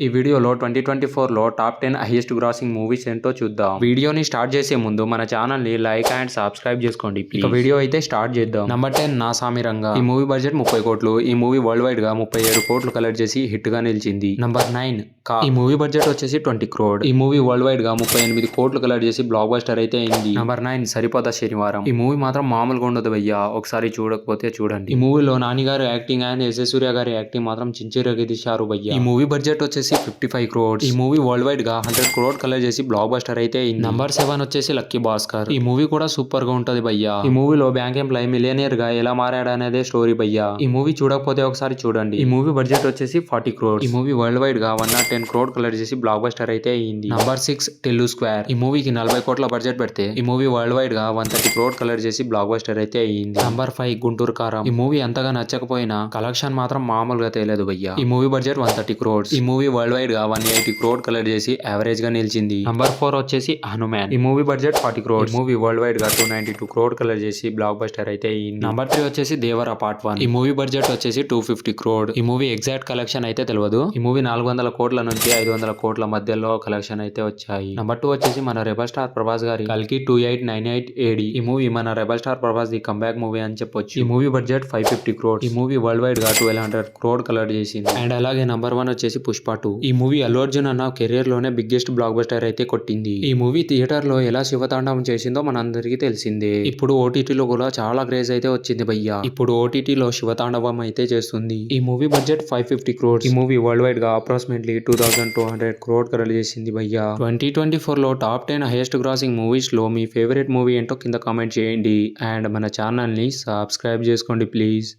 ఈ వీడియోలో 2024లో top 10 highest grossing movies ఏంటో చూద్దాం. వీడియోని స్టార్ట్ చేసే ముందు మన ఛానల్ ని లైక్ అండ్ సబ్స్క్రైబ్ చేసుకోండి. ఇక వీడియో అయితే స్టార్ట్ చేద్దాం. నంబర్ 10 నా సామిరంగా. ఈ మూవీ బడ్జెట్ 30 కోట్లు. ఈ మూవీ వరల్డ్ వైడ్ గా 37 కోట్లు కలెక్ట్ చేసి హిట్ గా నిలిచింది. నంబర్ 9 కా. ఈ మూవీ బడ్జెట్ వచ్చేసి 20 క్రోడ్. ఈ మూవీ వరల్డ్ వైడ్ గా 38 కోట్లు కలెక్ట్ చేసి బ్లాక్ బస్టర్ అయితే అయింది. నంబర్ 9 సరిపోదా శనివారం. ఈ మూవీ మాత్రం మామూలుగా ఉండదు భయ్యా, ఒకసారి చూడకపోతే చూడండి. ఈ మూవీలో నాని గారు యాక్టింగ్ అండ్ ఎస్ సూర్య గారి యాక్టింగ్ మాత్రం చించిరగా తీశారు భయ్యా. ఈ మూవీ బడ్జెట్ వచ్చేసి 55 క్రోడ్. ఈ మూవీ వరల్డ్ వైడ్ గా 100 క్రోడ్ కలెక్ట్ చేసి బ్లాక్ బస్టర్ అయితే అయింది. నంబర్ 7 వచ్చేసి లక్కీ భాస్కర్. ఈ మూవీ కూడా సూపర్ గా ఉంటది భయ్యా. ఈ మూవీలో బ్యాంక్ ఎంప్లాయ్ మిలియనియర్ గా ఎలా మారాడనేదే స్టోరీ భయ్యా. ఈ మూవీ చూడకపోతే ఒకసారి చూడండి. ఈ మూవీ బడ్జెట్ వచ్చేసి 40 క్రోడ్. ఈ మూవీ వరల్డ్ వైడ్ గా 110 క్రోడ్ కలెక్ట్ చేసి బ్లాక్ బస్టర్ అయితే అయింది. Number 6 టెల్లు square. ఈ మూవీకి 40 కోట్ల బడ్జెట్ పెడితే ఈ మూవీ వరల్డ్ వైడ్ గా 130 క్రోడ్ కలెక్ట్ చేసి బ్లాక్ బస్టర్ అయితే అయింది. నంబర్ 5 గుంటూరు కారం. ఈ మూవీ అంతగా నచ్చకపోయినా కలెక్షన్ మాత్రం మామూలుగా తేలేదు భయ్యా. ఈ మూవీ బడ్జెట్ 130 క్రోడ్స్. ఈ మూవీ వరల్డ్ వైడ్ గా 180 క్రోడ్ కలెక్ట్ చేసి యావరేజ్ గా నిలిచింది. నంబర్ 4 వచ్చేసి హనుమాన్. ఈ movie budget 40 crore. Movie world wide గా 292 క్రోడ్ కలెక్ట్ చేసి బ్లాక్ బస్టర్ అయితే అయింది. నంబర్ 3 వచ్చేసి దేవర పార్ట్ 1. ఈ మూవీ బడ్జెట్ వచ్చేసి 250 క్రోడ్. ఈ మూవీ ఎగ్జాక్ట్ కలెక్షన్ అయితే తెలియదు. ఈ మూవీ 400 కోట్ల నుంచి 500 కోట్ల మధ్యలో కలెక్షన్ అయితే వచ్చాయి. నంబర్ 2 వచ్చేసి మన రెబల్ స్టార్ ప్రభాస్ గారి కల్కి 2898 AD. ఈ మూవీ మన rebel star Prabhas the comeback movie అని చెప్పొచ్చు. ఈ మూవీ బడ్జెట్ 550 క్రోడ్. ఈ మూవీ వరల్డ్ వైడ్ గా 1200 క్రోడ్ కలెక్ట్ చేసింది. అండ్ అలాగే నంబర్ 1 వచ్చేసి పుష్ప 2. ఈ మూవీ అల్లు అర్జున్ అన్న కెరియర్ లోనే బిగ్గెస్ట్ బ్లాక్ బస్టర్ అయితే కొట్టింది. ఈ మూవీ థియేటర్ లో ఎలా శివతాండవం చేసిందో మనందరికీ తెలిసిందే. ఇప్పుడు ఓటీటీలో కూడా చాలా క్రేజ్ అయితే వచ్చింది భయ్యా. ఇప్పుడు ఓటీటీలో శివతాండవం అయితే చేస్తుంది. ఈ మూవీ బడ్జెట్ 550 క్రోడ్. ఈ మూవీ వరల్డ్ వైడ్ గా అప్రాక్సిమేట్లీ 2200 క్రోడ్ కలెక్ట్ చేసింది భయ్యా. 2024లో టాప్ 10 హైయెస్ట్ గ్రాసింగ్ మూవీస్ లో మీ ఫేవరెట్ మూవీ ఏంటో కింద కామెంట్ చేయండి. అండ్ మన ఛానల్ ని సబ్స్క్రైబ్ చేసుకోండి ప్లీజ్.